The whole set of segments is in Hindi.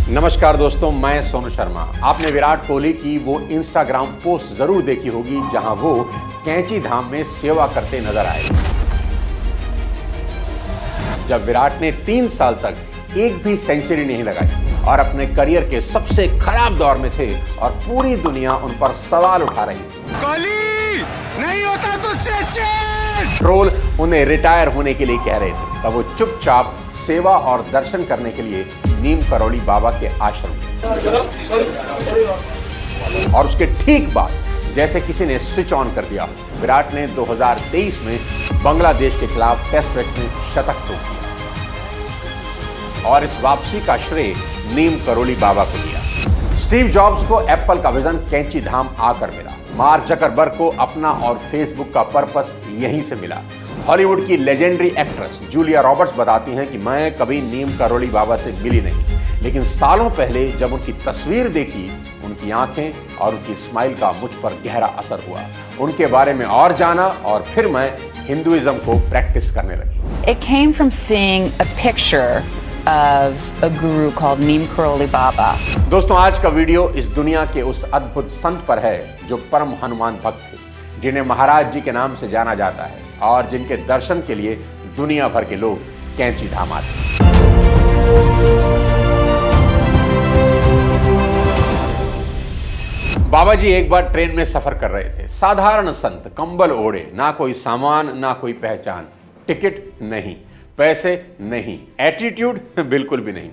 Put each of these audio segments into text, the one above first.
नमस्कार दोस्तों, मैं सोनू शर्मा। आपने विराट कोहली की वो इंस्टाग्राम पोस्ट जरूर देखी होगी जहां वो कैंची धाम में सेवा करते नजर आए। जब विराट ने 3 साल तक एक भी सेंचुरी नहीं लगाई और अपने करियर के सबसे खराब दौर में थे और पूरी दुनिया उन पर सवाल उठा रही थी। कोहली नहीं होता तुझसे चेस। ट्रोल उन्हें रिटायर होने के लिए कह रहे थे, तब वो चुपचाप सेवा और दर्शन करने के लिए नीम करौली बाबा के आश्रम गए। और उसके ठीक बाद जैसे किसी ने स्विच ऑन कर दिया, विराट ने 2023 में बांग्लादेश के खिलाफ टेस्ट मैच में शतक ठोक दिया और इस वापसी का श्रेय नीम करौली बाबा को दिया। स्टीव जॉब्स को एप्पल का विजन कैंची धाम आकर मिला। मार्क जकरबर्ग को अपना और फेसबुक का पर्पस यहीं से मिला। हॉलीवुड की लेजेंडरी एक्ट्रेस जूलिया रॉबर्ट्स बताती हैं कि मैं कभी नीम करौली बाबा से मिली नहीं, लेकिन सालों पहले जब उनकी तस्वीर देखी, उनकी आंखें और उनकी स्माइल का मुझ पर गहरा असर हुआ। उनके बारे में और जाना और फिर मैं हिंदुइज्म को प्रैक्टिस करने लगी। It came from seeing a picture of a guru called Neem Karoli Baba. दोस्तों, आज का वीडियो इस दुनिया के उस अद्भुत संत पर है जो परम हनुमान भक्त थे, जिन्हें महाराज जी के नाम से जाना जाता है और जिनके दर्शन के लिए दुनिया भर के लोग कैंची धाम आते हैं। बाबा जी एक बार ट्रेन में सफर कर रहे थे। साधारण संत, कंबल ओढ़े, ना कोई सामान ना कोई पहचान, टिकट नहीं, पैसे नहीं, एटीट्यूड बिल्कुल भी नहीं।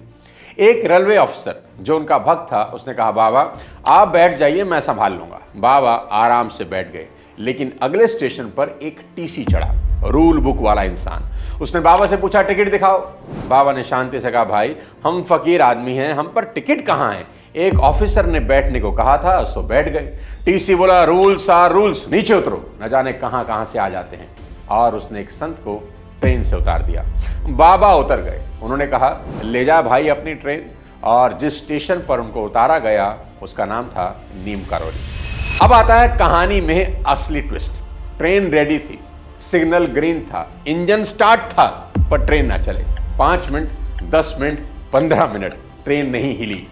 एक रेलवे अफसर जो उनका भक्त था, उसने कहा, बाबा आप बैठ जाइए, मैं संभाल लूंगा। बाबा आराम से बैठ गए, लेकिन अगले स्टेशन पर एक टीसी चढ़ा, रूल बुक वाला इंसान। उसने बाबा से पूछा, टिकट दिखाओ। बाबा ने शांति से कहा, भाई हम फकीर आदमी हैं, हम पर टिकट कहाँ है? एक ऑफिसर ने बैठने को कहा था, सो बैठ गए। टीसी बोला, रूल्स आर रूल्स, नीचे उतरो। न जाने कहां कहां से आ जाते हैं। और उसने एक संत को ट्रेन से उतार दिया। बाबा उतर गए। उन्होंने कहा, ले जा भाई अपनी ट्रेन। और जिस स्टेशन पर उनको उतारा गया उसका नाम था नीम करौली। अब आता है कहानी में असली ट्विस्ट। ट्रेन रेडी थी, सिग्नल ग्रीन था, इंजन स्टार्ट था, पर ट्रेन ना चले। 5 मिनट, 10 मिनट, 15 मिनट ट्रेन नहीं हिली।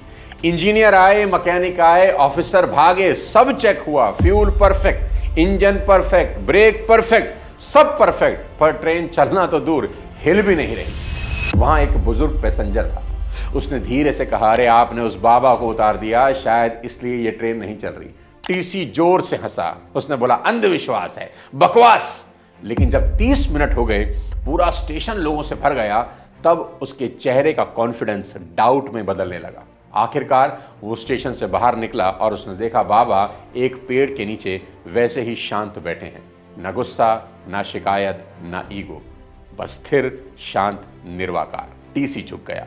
इंजीनियर आए, मैकेनिक आए, ऑफिसर भागे, सब चेक हुआ, fuel perfect, engine perfect, brake perfect, सब परफेक्ट, पर ट्रेन चलना तो दूर, हिल भी नहीं रही। वहां एक बुजुर्ग पैसेंजर था। उसने धीरे से कहा, अरे आपने उस बाबा को उतार दिया, शायद इसलिए ये ट्रेन नहीं चल रही। टीसी जोर से हंसा। उसने बोला, अंधविश्वास है, बकवास। लेकिन जब 30 मिनट हो गए, पूरा स्टेशन लोगों से भर गया, तब उसके चेहरे का कॉन्फिडेंस डाउट में बदलने लगा। आखिरकार वो स्टेशन से बाहर निकला और उसने देखा बाबा एक पेड़ के नीचे वैसे ही शांत बैठे हैं। ना गुस्सा, ना शिकायत, ना ईगो, बस स्थिर, शांत, निर्वाकार। टीसी चुप गया,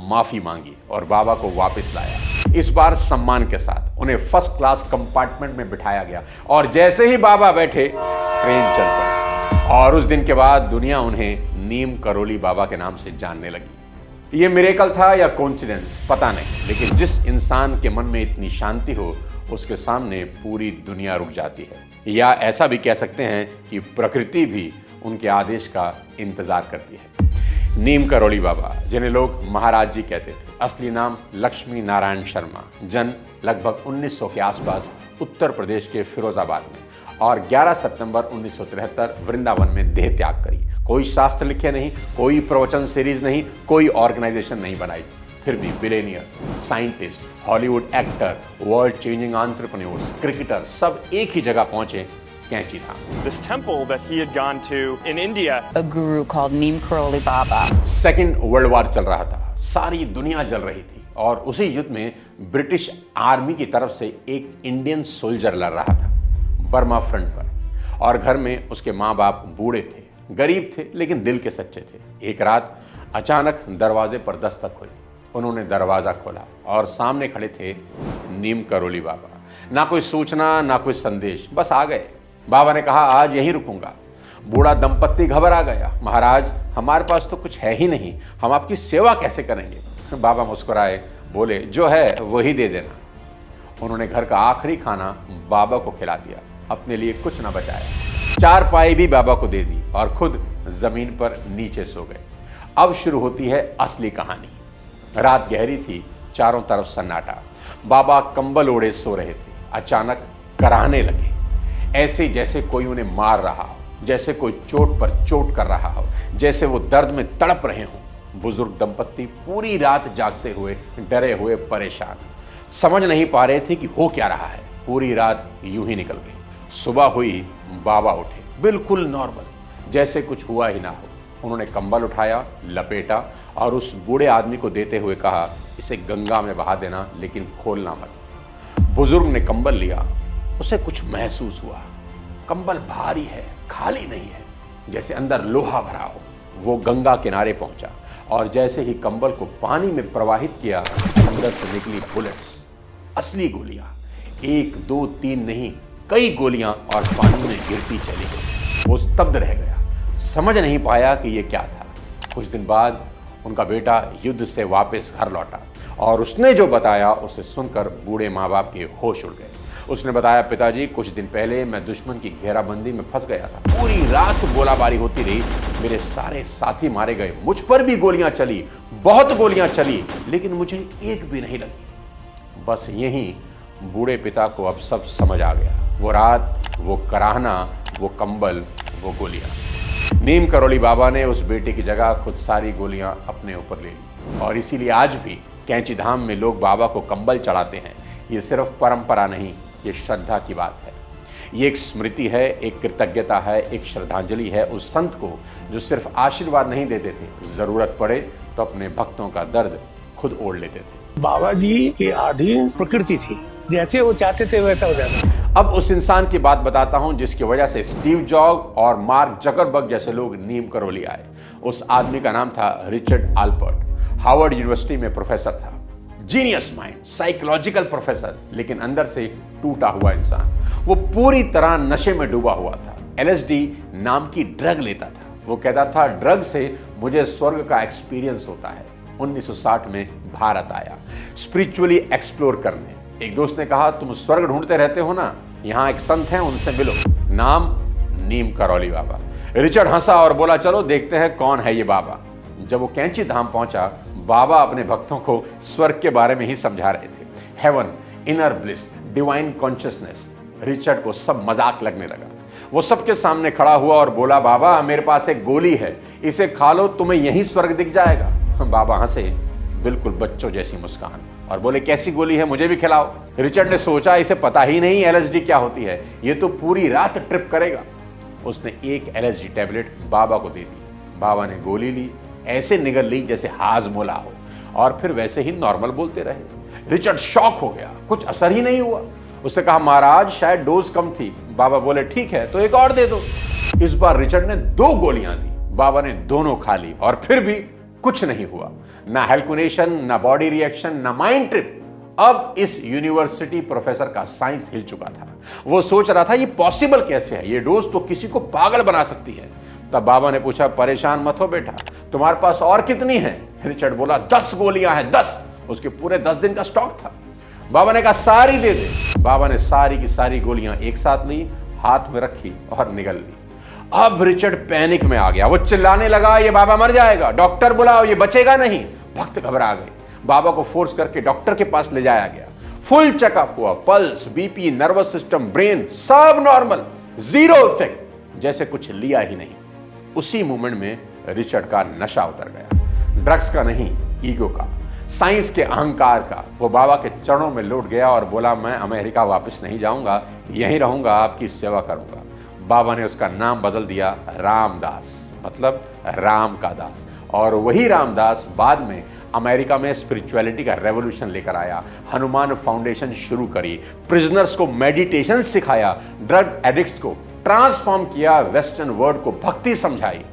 माफी मांगी और बाबा को वापस लाया। इस बार सम्मान के साथ उन्हें फर्स्ट क्लास कंपार्टमेंट में बिठाया गया और जैसे ही बाबा बैठे, ट्रेन चल पड़ी। और उस दिन के बाद दुनिया उन्हें नीम करौली बाबा के नाम से जानने लगी। ये मिरेकल था या कोइंसिडेंस, पता नहीं, लेकिन जिस इंसान के मन में इतनी शांति हो, उसके सामने पूरी दुनिया रुक जाती है। या ऐसा भी कह सकते हैं कि प्रकृति भी उनके आदेश का इंतजार करती है। नीम करौली बाबा, जिन्हें लोग महाराज जी कहते थे, असली नाम लक्ष्मी नारायण शर्मा, जन्म लगभग 1900 के आसपास उत्तर प्रदेश के फिरोजाबाद में, और 11 सितंबर 1973 वृंदावन में देह त्याग करी। कोई शास्त्र लिखे नहीं, कोई प्रवचन सीरीज नहीं, कोई ऑर्गेनाइजेशन नहीं बनाई, फिर भी billionaires, scientist, Hollywood actor, world changing entrepreneurs, cricketer, सब एक ही जगह पहुंचे, कैंची धाम। This temple that he had gone to in India. A guru called Neem Karoli Baba. Second world war चल रहा था, सारी दुनिया जल रही थी और उसी युद्ध में ब्रिटिश आर्मी की तरफ से एक इंडियन सोल्जर लड़ रहा था बर्मा फ्रंट पर। और घर में उसके माँ बाप बूढ़े थे, गरीब थे, लेकिन दिल के सच्चे थे। एक रात अचानक दरवाजे पर दस्तक हुई। उन्होंने दरवाजा खोला और सामने खड़े थे नीम करौली बाबा। ना कोई सूचना, ना कोई संदेश, बस आ गए। बाबा ने कहा, आज यहीं रुकूंगा। बूढ़ा दंपत्ति घबरा गया, महाराज हमारे पास तो कुछ है ही नहीं, हम आपकी सेवा कैसे करेंगे? बाबा मुस्कुराए, बोले, जो है वही दे देना। उन्होंने घर का आखिरी खाना बाबा को खिला दिया, अपने लिए कुछ न बचाया। 4 पाई भी बाबा को दे दी और खुद जमीन पर नीचे सो गए। अब शुरू होती है असली कहानी। रात गहरी थी, चारों तरफ सन्नाटा। बाबा कंबल ओढ़े सो रहे थे। अचानक कराहने लगे, ऐसे जैसे कोई उन्हें मार रहा हो, जैसे कोई चोट पर चोट कर रहा हो, जैसे वो दर्द में तड़प रहे हों। बुजुर्ग दंपत्ति पूरी रात जागते हुए, डरे हुए, परेशान, समझ नहीं पा रहे थे कि हो क्या रहा है। पूरी रात यूं ही निकल गई। सुबह हुई, बाबा उठे, बिल्कुल नॉर्मल, जैसे कुछ हुआ ही ना हो। उन्होंने कंबल उठाया, लपेटा और उस बूढ़े आदमी को देते हुए कहा, इसे गंगा में बहा देना, लेकिन खोलना मत। बुजुर्ग ने कंबल लिया। उसे कुछ महसूस हुआ। कंबल भारी है, खाली नहीं है, जैसे अंदर लोहा भरा हो। वो गंगा किनारे पहुंचा और जैसे ही कंबल को पानी में प्रवाहित किया, अंदर से निकली बुलेट्स, असली गोलियां। 1, 2, 3 नहीं, कई गोलियां, और पानी में गिरती चली गई। वो स्तब्ध रह गया, समझ नहीं पाया कि ये क्या था। कुछ दिन बाद उनका बेटा युद्ध से वापस घर लौटा और उसने जो बताया उसे सुनकर बूढ़े माँ बाप के होश उड़ गए। उसने बताया, पिताजी, कुछ दिन पहले मैं दुश्मन की घेराबंदी में फंस गया था। पूरी रात गोलाबारी होती रही, मेरे सारे साथी मारे गए, मुझ पर भी गोलियां चली, बहुत गोलियां चली, लेकिन मुझे एक भी नहीं लगी। बस यही बूढ़े पिता को अब सब समझ आ गया। वो रात, वो कराहना, वो कंबल, वो गोलियां। नीम करोली बाबा ने उस बेटे की जगह खुद सारी गोलियां अपने ऊपर ले ली और इसीलिए आज भी कैंची धाम में लोग बाबा को कंबल चढ़ाते हैं। ये सिर्फ परंपरा नहीं, ये श्रद्धा की बात है। ये एक स्मृति है, एक कृतज्ञता है, एक श्रद्धांजलि है उस संत को जो सिर्फ आशीर्वाद नहीं देते थे, जरूरत पड़े तो अपने भक्तों का दर्द खुद ओढ़ लेते थे। बाबा जी की अधीन प्रकृति थी, जैसे वो चाहते थे वैसा हो जाता। अब उस इंसान की बात बताता हूं जिसकी वजह से स्टीव जॉब और मार्क जकरबर्ग जैसे लोग नीम करोली आए। उस आदमी का नाम था रिचर्ड आल्पर्ट। हार्वर्ड यूनिवर्सिटी में प्रोफेसर था, जीनियस माइंड, साइकोलॉजिकल प्रोफेसर, लेकिन अंदर से टूटा हुआ इंसान। वो पूरी तरह नशे में डूबा हुआ था। LSD नाम की ड्रग लेता था। वो कहता था, ड्रग से मुझे स्वर्ग का एक्सपीरियंस होता है। 1960 में भारत आया स्पिरिचुअली एक्सप्लोर करने। एक दोस्त ने कहा, तुम स्वर्ग ढूंढते रहते हो ना, यहाँ एक संत हैं, उनसे मिलो। नाम नीम करोली बाबा। रिचर्ड हंसा और बोला, चलो देखते हैं कौन है ये बाबा। जब वो कैंची धाम पहुंचा, बाबा अपने भक्तों को स्वर्ग के बारे में ही समझा रहे थे। Heaven, inner bliss, divine consciousness. Richard को सब मजाक लगने लगा। वो सबके सामने खड़ा हुआ और बोला, बाबा मेरे पास एक गोली है, इसे खा लो, तुम्हें यही स्वर्ग दिख जाएगा। बाबा हंसे, बिल्कुल बच्चों जैसी मुस्कान, और बोले, कैसी गोली है, मुझे भी खिलाओ। रिचर्ड ने सोचा, इसे पता ही नहीं LSD क्या होती है, ये तो पूरी रात ट्रिप करेगा। उसने एक LSD टैबलेट बाबा को दे दी। बाबा ने गोली ली, ऐसे निगल ली जैसे हाजमोला हो, और फिर वैसे ही नॉर्मल बोलते रहे। रिचर्ड शॉक हो गया, कुछ असर ही नहीं हुआ। उसने कहा, महाराज शायद डोज कम थी। बाबा बोले, ठीक है तो एक और दे दो। इस बार रिचर्ड ने 2 गोलियां दी। बाबा ने दोनों खा ली और फिर भी कुछ नहीं हुआ। ना हेल्कुनेशन, ना बॉडी रिएक्शन, ना माइंड ट्रिप। अब इस यूनिवर्सिटी प्रोफेसर का साइंस हिल चुका था। वो सोच रहा था, ये पॉसिबल कैसे है, ये डोज तो किसी को पागल बना सकती है। तब बाबा ने पूछा, परेशान मत हो बेटा, तुम्हारे पास और कितनी है? रिचर्ड बोला, 10 गोलियां हैं, 10। उसके पूरे 10 दिन का स्टॉक था। बाबा ने कहा, सारी दे दे। बाबा ने सारी की सारी गोलियां एक साथ ली, हाथ में रखी और निगल ली। अब रिचर्ड पैनिक में आ गया। वो चिल्लाने लगा, ये बाबा मर जाएगा, डॉक्टर बुलाओ, ये बचेगा नहीं। भक्त घबरा गए। बाबा को फोर्स करके डॉक्टर के पास ले जाया गया। फुल चेकअप हुआ, pulse, BP, nervous system, brain सब नॉर्मल, 0 इफेक्ट, जैसे कुछ लिया ही नहीं। उसी मोमेंट में रिचर्ड का नशा उतर गया, ड्रग्स का नहीं, ईगो का, साइंस के अहंकार का। वो बाबा के चरणों में लौट गया और बोला, मैं अमेरिका वापस नहीं जाऊंगा, यहीं रहूंगा, आपकी सेवा करूंगा। बाबा ने उसका नाम बदल दिया रामदास, मतलब राम का दास। और वही रामदास बाद में अमेरिका में स्पिरिचुअलिटी का रेवोल्यूशन लेकर आया। हनुमान फाउंडेशन शुरू करी, प्रिजनर्स को मेडिटेशन सिखाया, ड्रग एडिक्ट्स को ट्रांसफॉर्म किया, वेस्टर्न वर्ल्ड को भक्ति समझाई।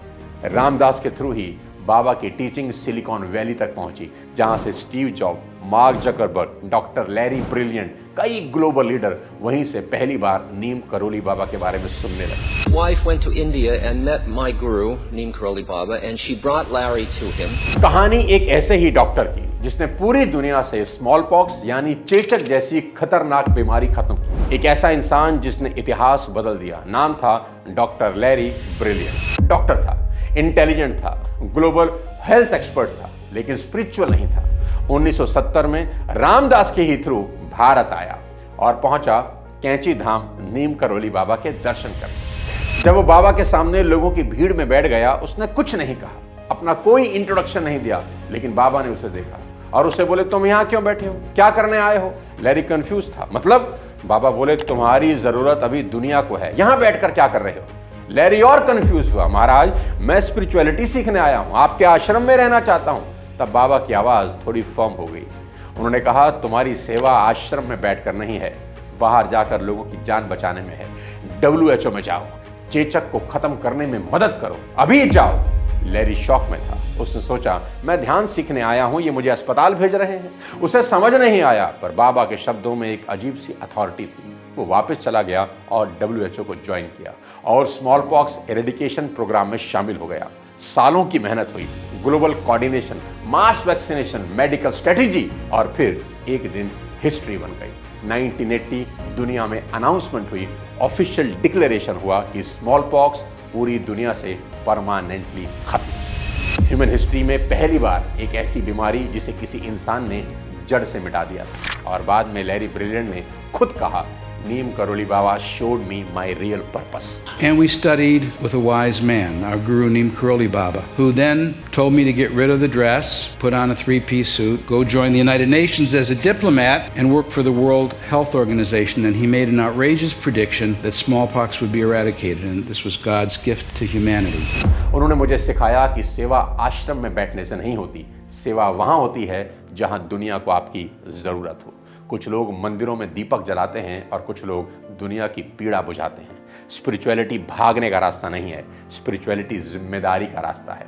रामदास के थ्रू ही बाबा की टीचिंग सिलिकॉन वैली तक पहुंची, जहां से Steve job, mark Zuckerberg, doctor Larry brilliant, कई ग्लोबल लीडर वहीं से पहली बार नीम करोली बाबा के बारे में सुनने लगे। Wife went to India and met my guru, Neem Karoli Baba, and she brought Larry to him. कहानी एक ऐसे ही डॉक्टर की जिसने पूरी दुनिया से स्मॉल पॉक्स यानी चेचक जैसी खतरनाक बीमारी खत्म की। एक ऐसा इंसान जिसने इतिहास बदल दिया। नाम था डॉक्टर लैरी ब्रिलियंट। डॉक्टर था, इंटेलिजेंट था, ग्लोबल हेल्थ एक्सपर्ट था, लेकिन स्पिरिचुअल नहीं था। 1970 में रामदास के ही थ्रू भारत आया और पहुंचा कैंची धाम नीम करौली बाबा के दर्शन करने। जब वो बाबा के सामने लोगों की भीड़ में बैठ गया, उसने कुछ नहीं कहा, अपना कोई इंट्रोडक्शन नहीं दिया, लेकिन बाबा ने उसे देखा और उसे बोले, तुम यहां क्यों बैठे हो, क्या करने आए हो? लैरी कंफ्यूज था। मतलब बाबा बोले, तुम्हारी जरूरत अभी दुनिया को है, यहां बैठकर क्या कर रहे हो? लैरी और कंफ्यूज हुआ, महाराज मैं स्पिरिचुअलिटी सीखने आया हूं, आपके आश्रम में रहना चाहता हूं। तब बाबा की आवाज थोड़ी फर्म हो गई। उन्होंने कहा, तुम्हारी सेवा आश्रम में बैठकर नहीं है, बाहर जाकर लोगों की जान बचाने में है। WHO में जाओ, चेचक को खत्म करने में मदद करो, अभी जाओ। लैरी शॉक में था। उसने सोचा, मैं ध्यान सीखने आया हूं, ये मुझे अस्पताल भेज रहे हैं। उसे समझ नहीं आया, पर बाबा के शब्दों में एक अजीब सी अथॉरिटी थी। वो वापस चला गया और WHO को ज्वाइन किया और स्मॉल पॉक्स एरेडिकेशन प्रोग्राम में शामिल हो गया। सालों की मेहनत हुई, global coordination, mass vaccination, medical strategy, और फिर एक दिन हिस्ट्री बन गई। 1980 दुनिया में अनाउंसमेंट हुई, ऑफिशियल डिक्लेरेशन हुआ कि स्मॉल पॉक्स पूरी दुनिया से परमानेंटली खत्म। ह्यूमन हिस्ट्री में पहली बार एक ऐसी बीमारी जिसे किसी इंसान ने जड़ से मिटा दिया था। और बाद में लैरी ब्रिलियंट ने खुद कहा, Neem Karoli Baba showed me my real purpose. And we studied with a wise man, our guru Neem Karoli Baba, who then told me to get rid of the dress, put on a three-piece suit, go join the United Nations as a diplomat, and work for the World Health Organization. And he made an outrageous prediction that smallpox would be eradicated, and this was God's gift to humanity. उन्होंने मुझे सिखाया कि सेवा आश्रम में बैठने से नहीं होती, सेवा वहां होती है जहां दुनिया को आपकी जरूरत हो। कुछ लोग मंदिरों में दीपक जलाते हैं और कुछ लोग दुनिया की पीड़ा बुझाते हैं। स्पिरिचुअलिटी भागने का रास्ता नहीं है, स्पिरिचुअलिटी जिम्मेदारी का रास्ता है।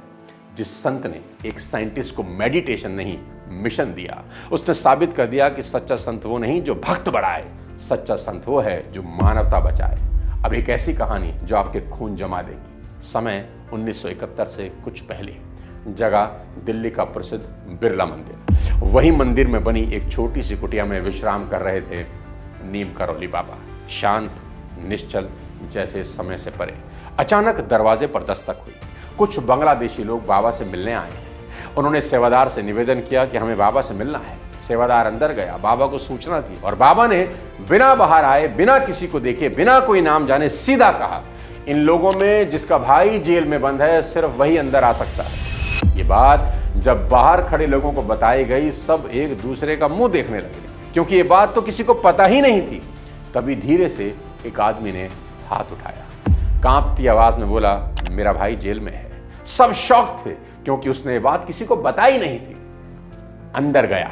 जिस संत ने एक साइंटिस्ट को मेडिटेशन नहीं मिशन दिया, उसने साबित कर दिया कि सच्चा संत वो नहीं जो भक्त बढ़ाए, सच्चा संत वो है जो मानवता बचाए। अब एक ऐसी कहानी जो आपके खून जमा देगी। समय 1971 से कुछ पहले, जगह दिल्ली का प्रसिद्ध बिरला मंदिर। वही मंदिर में बनी एक छोटी सी कुटिया में विश्राम कर रहे थे नीम करौली बाबा, शांत निश्चल जैसे समय से परे। अचानक दरवाजे पर दस्तक हुई। कुछ बांग्लादेशी लोग बाबा से मिलने आए हैं। उन्होंने सेवादार से निवेदन किया कि हमें बाबा से मिलना है। सेवादार अंदर गया, बाबा को सूचना थी और बाबा ने बिना बाहर आए, बिना किसी को देखे, बिना कोई नाम जाने सीधा कहा, इन लोगों में जिसका भाई जेल में बंद है सिर्फ वही अंदर आ सकता है। ये बात जब बाहर खड़े लोगों को बताई गई, सब एक दूसरे का मुंह देखने लगे, क्योंकि ये बात तो किसी को पता ही नहीं थी। तभी धीरे से एक आदमी ने हाथ उठाया, कांपती आवाज में बोला, मेरा भाई जेल में है। सब शॉक थे क्योंकि उसने ये बात किसी को बताई नहीं थी। अंदर गया,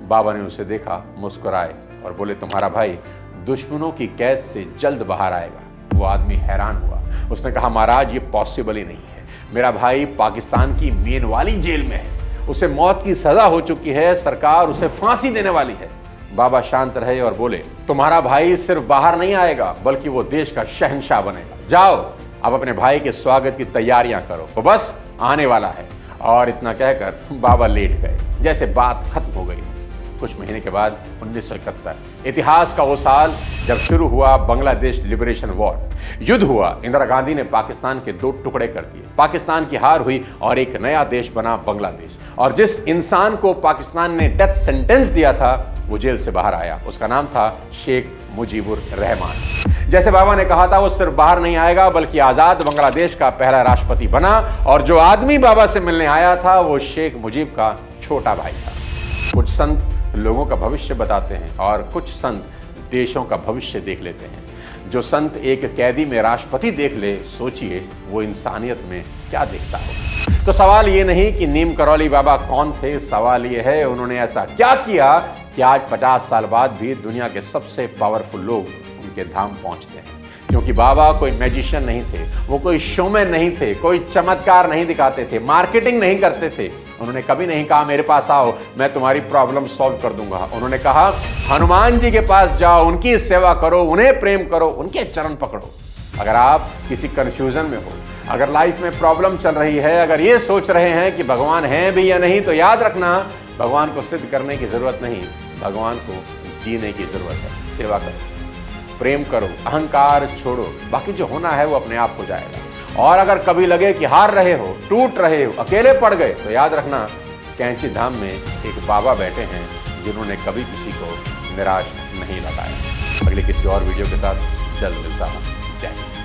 बाबा ने उसे देखा, मुस्कुराए और बोले, तुम्हारा भाई दुश्मनों की कैद से जल्द बाहर आएगा। वो आदमी हैरान हुआ। उसने कहा, महाराज ये पॉसिबल ही नहीं है, मेरा भाई पाकिस्तान की मेन वाली जेल में है, उसे मौत की सजा हो चुकी है, सरकार उसे फांसी देने वाली है। बाबा शांत रहे और बोले, तुम्हारा भाई सिर्फ बाहर नहीं आएगा बल्कि वो देश का शहंशाह बनेगा। जाओ अब अपने भाई के स्वागत की तैयारियां करो, वो बस आने वाला है। और इतना कहकर बाबा लेट गए, जैसे बात खत्म हो गई। कुछ महीने के बाद 1971, इतिहास का वो साल जब शुरू हुआ बांग्लादेश लिबरेशन वॉर। युद्ध हुआ, इंदिरा गांधी ने पाकिस्तान के 2 टुकड़े कर दिए, पाकिस्तान की हार हुई और एक नया देश बना बांग्लादेश। और जिस इंसान को पाकिस्तान ने डेथ सेंटेंस दिया था वो जेल से बाहर आया। उसका नाम था शेख मुजीबुर रहमान। जैसे बाबा ने कहा था, वो सिर्फ बाहर नहीं आएगा बल्कि आजाद बांग्लादेश का पहला राष्ट्रपति बना। और जो आदमी बाबा से मिलने आया था वो शेख मुजीब का छोटा भाई था। कुछ संत लोगों का भविष्य बताते हैं और कुछ संत देशों का भविष्य देख लेते हैं। जो संत एक कैदी में राष्ट्रपति देख ले, सोचिए वो इंसानियत में क्या देखता हो। तो सवाल ये नहीं कि नीम करौली बाबा कौन थे, सवाल ये है उन्होंने ऐसा क्या किया कि आज 50 साल बाद भी दुनिया के सबसे पावरफुल लोग उनके धाम पहुंचते हैं। क्योंकि बाबा कोई मैजिशियन नहीं थे, वो कोई शोमैन नहीं थे, कोई चमत्कार नहीं दिखाते थे, मार्केटिंग नहीं करते थे। उन्होंने कभी नहीं कहा मेरे पास आओ मैं तुम्हारी प्रॉब्लम सॉल्व कर दूंगा। उन्होंने कहा हनुमान जी के पास जाओ, उनकी सेवा करो, उन्हें प्रेम करो, उनके चरण पकड़ो। अगर आप किसी कंफ्यूजन में हो, अगर लाइफ में प्रॉब्लम चल रही है, अगर ये सोच रहे हैं कि भगवान है भी या नहीं, तो याद रखना भगवान को सिद्ध करने की जरूरत नहीं, भगवान को जीने की जरूरत है। सेवा करो, प्रेम करो, अहंकार छोड़ो, बाकी जो होना है वो अपने आप हो जाएगा। और अगर कभी लगे कि हार रहे हो, टूट रहे हो, अकेले पड़ गए, तो याद रखना कैंची धाम में एक बाबा बैठे हैं जिन्होंने कभी किसी को निराश नहीं लगाया। अगले किसी और वीडियो के साथ जल्द मिलता हूँ। जय हिंद।